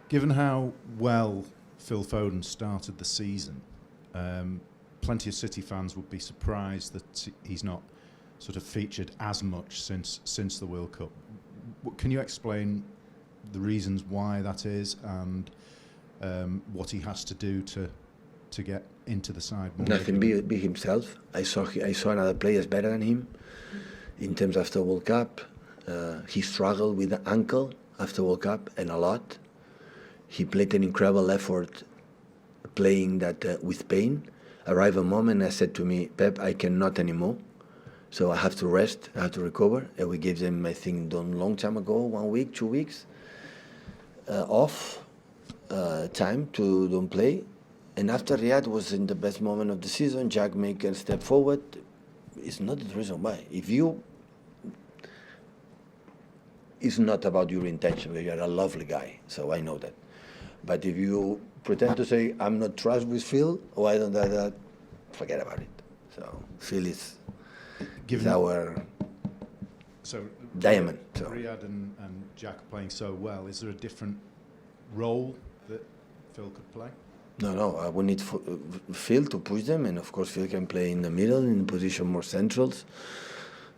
Given how well Phil Foden started the season, plenty of City fans would be surprised that he's not sort of featured as much since the World Cup. Can you explain the reasons why that is, and what he has to do to get into the side more? Nothing, be himself. I saw other players better than him in terms of the World Cup. He struggled with the ankle after World Cup, and a lot. He played an incredible effort playing that with pain. Arrived a moment, I said to me, Pep, I cannot anymore. So I have to rest, I have to recover. And we gave them, I think, done long time ago, 1 week, 2 weeks, off time to don't play. And after Riyadh was in the best moment of the season, Jack make a step forward. It's not the reason why. It's not about your intention. You're a lovely guy, so I know that. But if you pretend to say, I'm not trust with Phil, why don't I that? Forget about it. So Phil is our diamond. So. Riyadh and Jack playing so well, is there a different role that Phil could play? No, we need Phil to push them, and of course Phil can play in the middle, in position more centrals.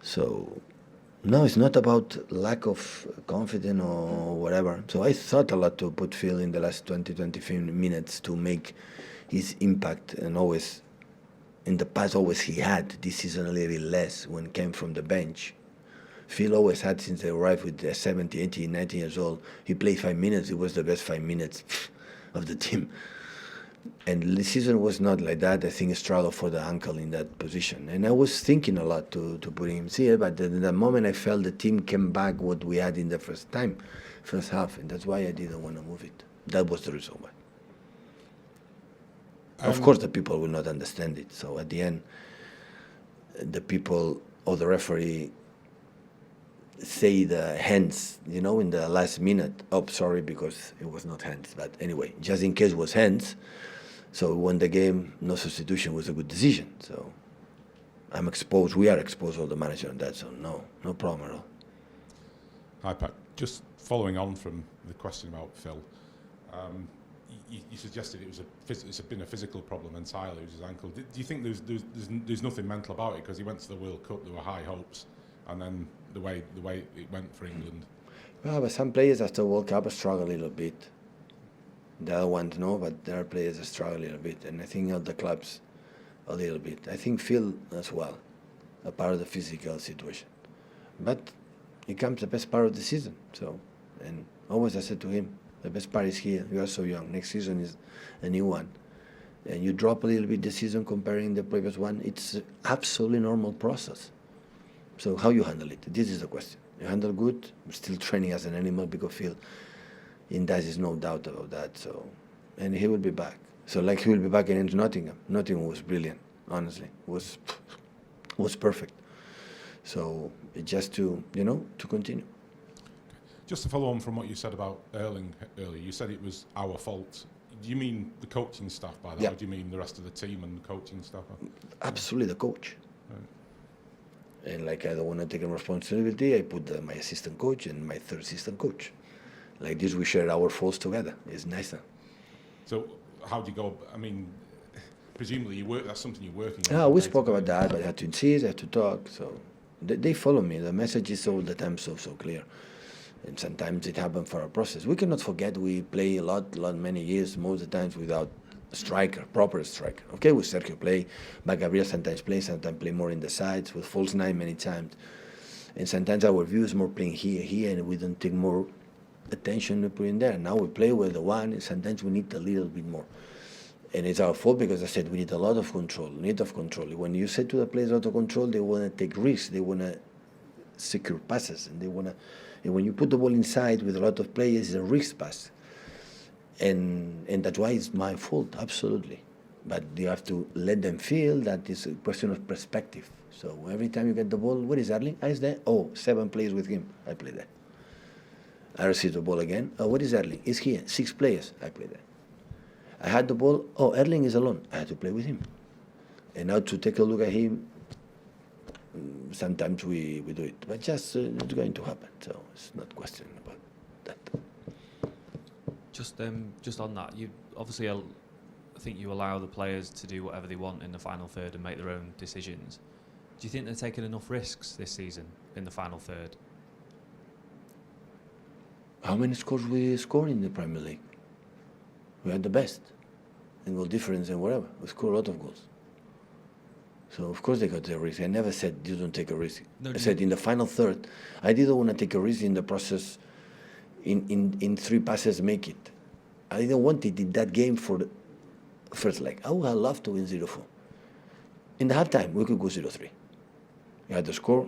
So, no, it's not about lack of confidence or whatever. So I thought a lot to put Phil in the last 20-25 minutes to make his impact, and always, in the past, always he had. This season a little less when came from the bench. Phil always had, since they arrived with 70, 80, 90 years old, he played 5 minutes. It was the best 5 minutes of the team. And the season was not like that. I think he struggled for the ankle in that position. And I was thinking a lot to put him here, but in the moment I felt the team came back what we had in the first half, and that's why I didn't want to move it. That was the reason why. Of course, the people will not understand it. So at the end, the people or the referee say the hands, in the last minute. Oh, sorry, because it was not hands. But anyway, just in case it was hands. So we won the game. No substitution was a good decision. So I'm exposed. We are exposed, all the manager on that. So no problem at all. Hi, Pat. Just following on from the question about Phil, you suggested it's been a physical problem entirely. It was his ankle. Do you think there's nothing mental about it, because he went to the World Cup, there were high hopes, and then the way it went for England? Well, but some players after World Cup struggle a little bit. The other ones no, but there are players that struggle a little bit, and I think other clubs a little bit. I think Phil as well, a part of the physical situation. But it comes the best part of the season. So, and always I said to him, the best part is here. You are so young. Next season is a new one. And you drop a little bit the season comparing the previous one. It's an absolutely normal process. So how you handle it? This is the question. You handle good. We're still training as an animal, because Phil, in that is no doubt about that. So, and he will be back. So like he will be back into Nottingham. Nottingham was brilliant, honestly. Was perfect. So just to continue. Just to follow on from what you said about Erling earlier, you said it was our fault. Do you mean the coaching staff by that, or do you mean the rest of the team and the coaching staff? Absolutely, the coach. Right. And like I don't want to take a responsibility, I put my assistant coach and my third assistant coach. Like this, we share our faults together. It's nicer. So how do you go? I mean, presumably that's something you're working on. Yeah, we spoke about that, but I had to insist, I had to talk. So they follow me. The message is all the time so clear. And sometimes it happens for a process. We cannot forget we play a lot, many years, most of the times without a striker, proper striker. Okay, with Sergio play, but Gabriel sometimes play more in the sides, with false nine many times. And sometimes our view is more playing here, and we don't take more attention to put in there. Now we play with the one, and sometimes we need a little bit more. And it's our fault, because I said we need a lot of control, When you say to the players out of control, they want to take risks, they want to secure passes, and they want to. And when you put the ball inside with a lot of players, it's a risk pass. And that's why it's my fault, absolutely. But you have to let them feel that it's a question of perspective. So every time you get the ball, where is Erling? Is there? Oh, 7 players with him. I play there. I receive the ball again. Oh, what is Erling? He's here. 6 players. I play there. I had the ball. Oh, Erling is alone. I had to play with him. And now to take a look at him, sometimes we do it, but just it's going to happen. So it's not questioning about that. Just on that, you obviously I think you allow the players to do whatever they want in the final third and make their own decisions. Do you think they're taking enough risks this season in the final third? How many scores we score in the Premier League? We are the best in goal difference and whatever. We score a lot of goals. So of course they got the risk. I never said you don't take a risk. No, I said in the final third, I didn't want to take a risk in the process. In 3 passes, make it. I didn't want it in that game for the first leg. I would have loved to win 0-4. In the halftime, we could go 0-3. We had the score,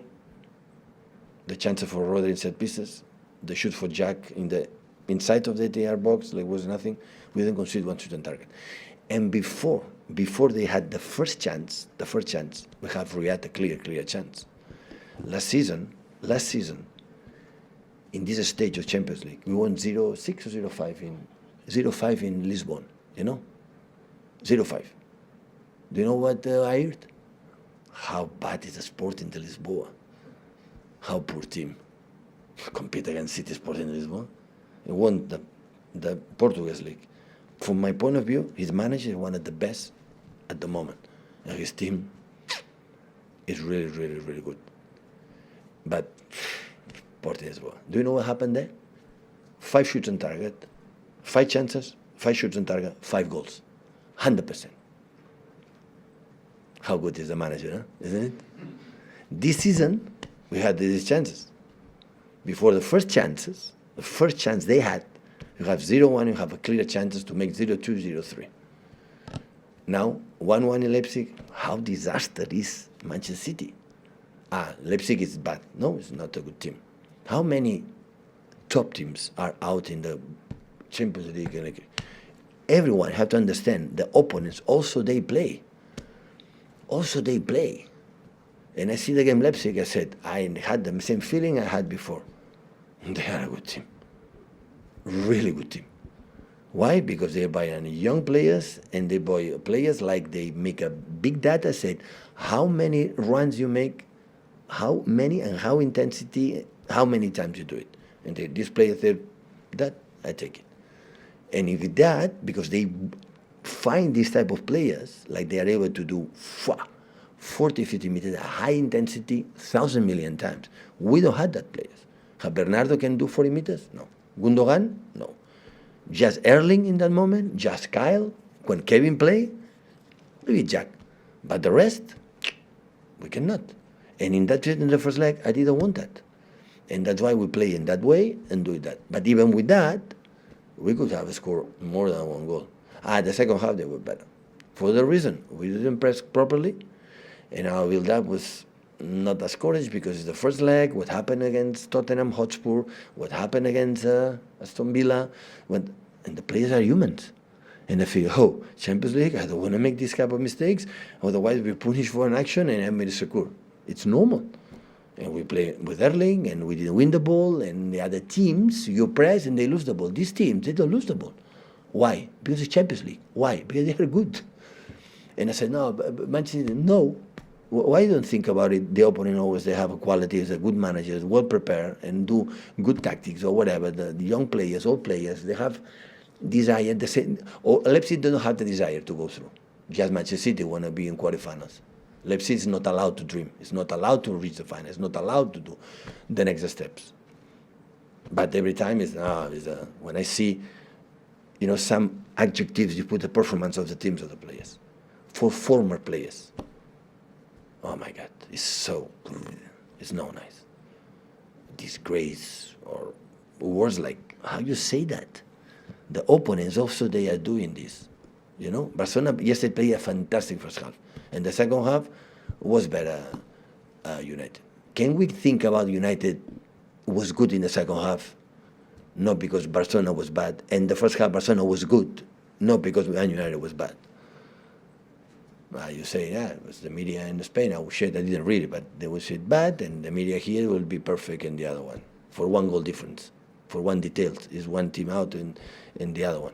the chances for Rodri in set pieces, the shoot for Jack in the inside of the 18-yard box, like was nothing. We didn't concede one shot on target. And before they had the first chance, we have Riyadh a clear chance. Last season, in this stage of Champions League, we won 0-6 or 0-5 in Lisbon, 0-5. Do you know what I heard? How bad is the Sporting de Lisboa? How poor team. Compete against City Sporting de Lisboa. He won the Portuguese league. From my point of view, his manager is one of the best at the moment. And his team is really, really, really good. But Sporting de Lisboa. Do you know what happened there? 5 shoots on target, 5 chances, 5 shoots on target, 5 goals. 100%. How good is the manager, huh? Isn't it? This season, we had these chances. Before the first chance they had, you have 0-1, you have a clear chances to make 0-2, 0-3. Now, 1-1 in Leipzig, how disaster is Manchester City? Leipzig is bad. No, it's not a good team. How many top teams are out in the Champions League? Everyone have to understand the opponents also they play. And I see the game Leipzig, I said, I had the same feeling I had before. They are a good team. Really good team. Why? Because they buy young players and they buy players like they make a big data set. How many runs you make, how many and how intensity, how many times you do it. And this player said, that, I take it. And if it's that, because they find this type of players, like they are able to do 40, 50 meters, high intensity, 1,000 million times. We don't have that players. Bernardo can do 40 meters? No. Gundogan? No. Just Erling in that moment, just Kyle, when Kevin play, maybe Jack. But the rest, we cannot. And in the first leg, I didn't want that. And that's why we play in that way and do that. But even with that, we could have scored more than 1 goal. The second half, they were better. For the reason, we didn't press properly, and our build-up was not as courage because it's the first leg, what happened against Tottenham Hotspur, what happened against Aston Villa, and the players are humans. And I feel, Champions League, I don't want to make these type of mistakes, otherwise we're punished for an action and I'm very secure. It's normal. And we play with Erling and we didn't win the ball, and the other teams, you press and they lose the ball. These teams, they don't lose the ball. Why? Because it's Champions League. Why? Because they are good. And I said, no, but Manchester, no. Why you don't think about it? The opponent always, they have a quality, is a good manager, well prepared, and do good tactics or whatever. The young players, old players, they have desire. The same, or Leipzig don't have the desire to go through. Just Manchester City want to be in quarterfinals. Leipzig is not allowed to dream. It's not allowed to reach the final. It's not allowed to do the next steps. But every time when I see, some adjectives you put the performance of the teams of the players, for former players. Oh my God, it's not nice. Disgrace or words like, how you say that? The opponents also, they are doing this. Barcelona yesterday played a fantastic first half. And the second half was better, United. Can we think about United was good in the second half? Not because Barcelona was bad. And the first half, Barcelona was good. Not because United was bad. You say, it was the media in Spain. I didn't read it, but they will say it bad, and the media here will be perfect in the other one. For 1 goal difference. For 1 detail. Is one team out and the other one.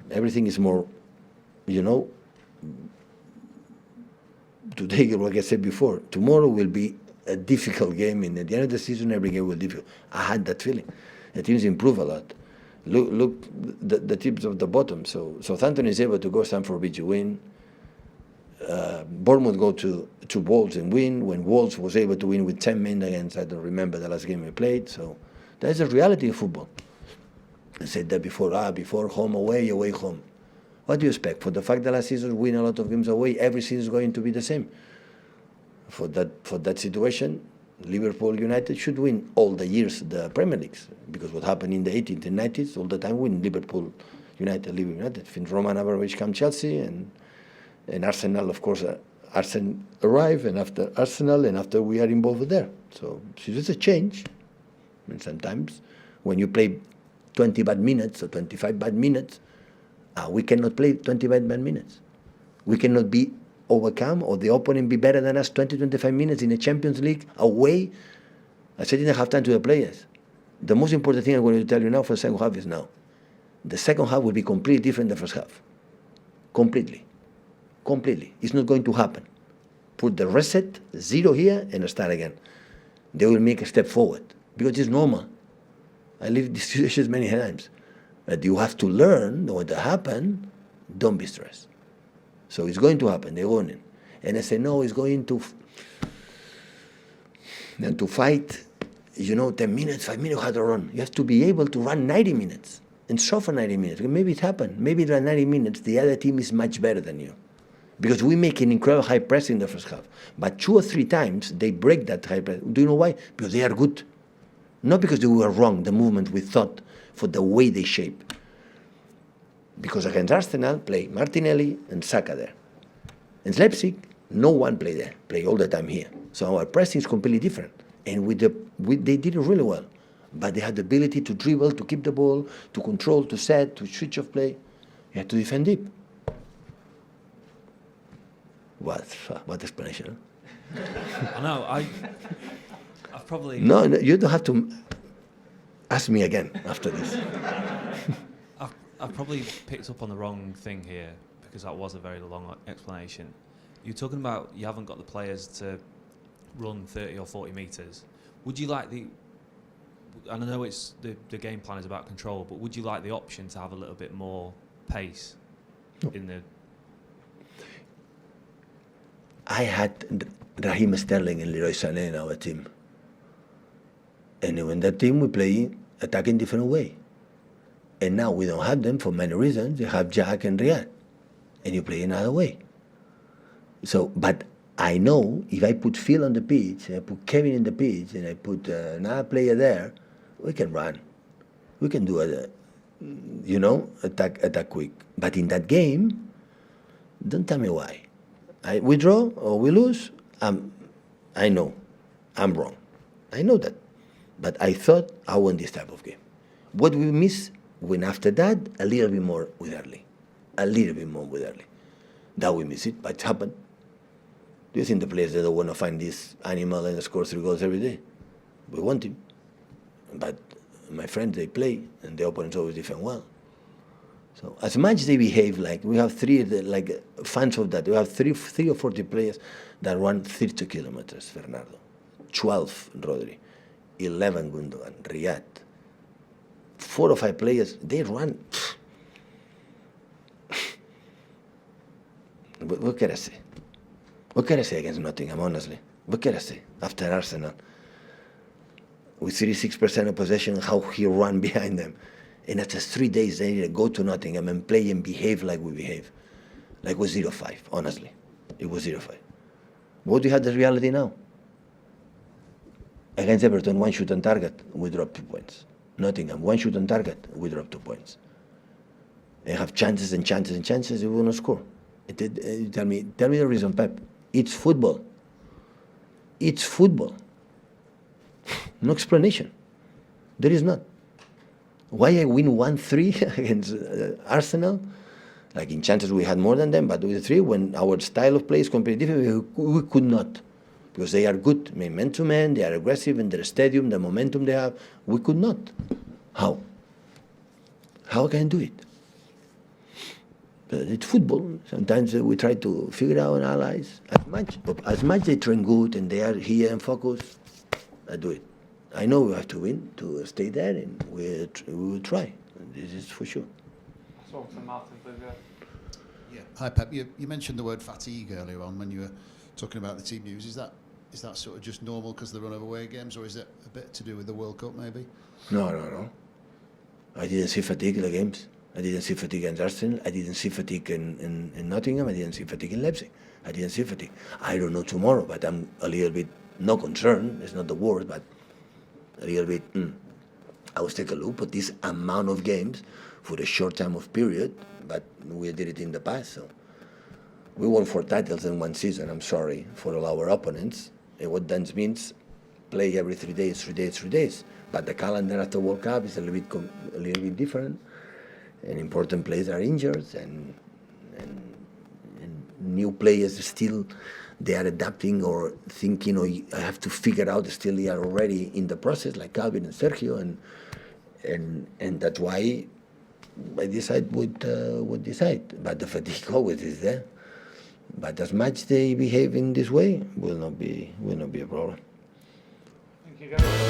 Everything is more, today, like I said before, tomorrow will be a difficult game. And at the end of the season, every game will be difficult. I had that feeling. The teams improve a lot. Look the tips of the bottom. So Southampton is able to go Stamford Bridge, win. Bournemouth go to Wolves and win, when Wolves was able to win with 10 men against, I don't remember the last game we played. So that's the reality of football. I said that before, before home, away, home. What do you expect? For the fact that last season win a lot of games away, every season is going to be the same. For that situation, Liverpool United should win all the years the Premier Leagues, because what happened in the 80s and 90s, all the time win Liverpool United. Since Roman Abramovich come Chelsea, and Arsenal, of course, Arsenal arrive, and after Arsenal, and after we are involved there. So it's a change. And sometimes when you play 20 bad minutes or 25 bad minutes, we cannot play 20 bad minutes. We cannot be overcome, or the opponent be better than us 20, 25 minutes in a Champions League away. I said in the halftime to the players, the most important thing I'm going to tell you now for the second half is now. The second half will be completely different than the first half. Completely. It's not going to happen. Put the reset, 0 here, and start again. They will make a step forward, because it's normal. I lived these situations many times. But you have to learn that when that happens, don't be stressed. So it's going to happen, they're going in. And I say, no, it's going to fight, 10 minutes, 5 minutes, how to run. You have to be able to run 90 minutes and suffer 90 minutes. Maybe it happened. Maybe in 90 minutes, the other team is much better than you. Because we make an incredible high press in the first half. But 2 or 3 times, they break that high press. Do you know why? Because they are good. Not because they were wrong, the movement we thought, for the way they shape. Because against Arsenal, play Martinelli and Saka there. In Leipzig, no one play there. Play all the time here. So our pressing is completely different. And they did it really well. But they had the ability to dribble, to keep the ball, to control, to set, to switch off play. You had to defend deep. What explanation? Huh? I know. I've probably... No, you don't have to ask me again after this. I've probably picked up on the wrong thing here, because that was a very long explanation. You're talking about you haven't got the players to run 30 or 40 metres. Would you like and I know it's the game plan is about control, but would you like the option to have a little bit more pace in the... I had Raheem Sterling and Leroy Sané in our team. And in that team, we play attacking different way. And now we don't have them for many reasons. You have Jack and Riyad. And you play another way. So, but I know if I put Phil on the pitch, and I put Kevin in the pitch, and I put another player there, we can run. We can do attack quick. But in that game, don't tell me why. We draw or we lose, I know I'm wrong. I know that. But I thought I won this type of game. What we miss when after that, a little bit more with early. That we miss it, but it happened. Do you think the players, they don't want to find this animal and score 3 goals every day? We want him. But my friends, they play, and the opponents always defend well. So as much they behave like, we have 3 fans of that. We have 3 or 40 players that run 30 kilometers, Fernando. 12, Rodri. 11, Gundogan. Riyad. 4 or 5 players, they run. What can I say? What can I say against Nottingham, honestly? What can I say after Arsenal? With 36% of possession, how he ran behind them. And after 3 days, they need to go to Nottingham and play and behave like we behave. Like it was 0-5, honestly. It was 0-5. What do you have the reality now? Against Everton, 1 shoot on target, we dropped 2 points. Nottingham, 1 shoot on target, we dropped 2 points. They have chances and chances and chances, they will not score. Tell me the reason, Pep. It's football. It's football. No explanation. There is not. Why I win 1-3 against Arsenal? Like in chances we had more than them, but with 3, when our style of play is completely different, we could not. Because they are good, man to man, they are aggressive in their stadium, the momentum they have. We could not. How? How can I do it? But it's football. Sometimes we try to figure out and analyze. As much they train good and they are here and focused, I do it. I know we have to win to stay there, and we will try. This is for sure. Talk to Martin, please. Yeah. Hi, Pep. You mentioned the word fatigue earlier on when you were talking about the team news. Is that sort of just normal because of the run of away games, or is it a bit to do with the World Cup maybe? No. I didn't see fatigue in the games. I didn't see fatigue against Arsenal. I didn't see fatigue in Nottingham. I didn't see fatigue in Leipzig. I didn't see fatigue. I don't know tomorrow, but I'm a little bit, not concerned, it's not the word, but a little bit, I will take a look at this amount of games for a short time of period, but we did it in the past. So we won 4 titles in one season, I'm sorry, for all our opponents. And what that means, play every 3 days, 3 days, 3 days. But the calendar after World Cup is a little bit different. And important players are injured, and new players still, they are adapting or thinking, or I have to figure out, still they are already in the process, like Calvin and Sergio, and that's why I would decide. But the fatigue always is there. But as much they behave in this way will not be a problem. Thank you, guys.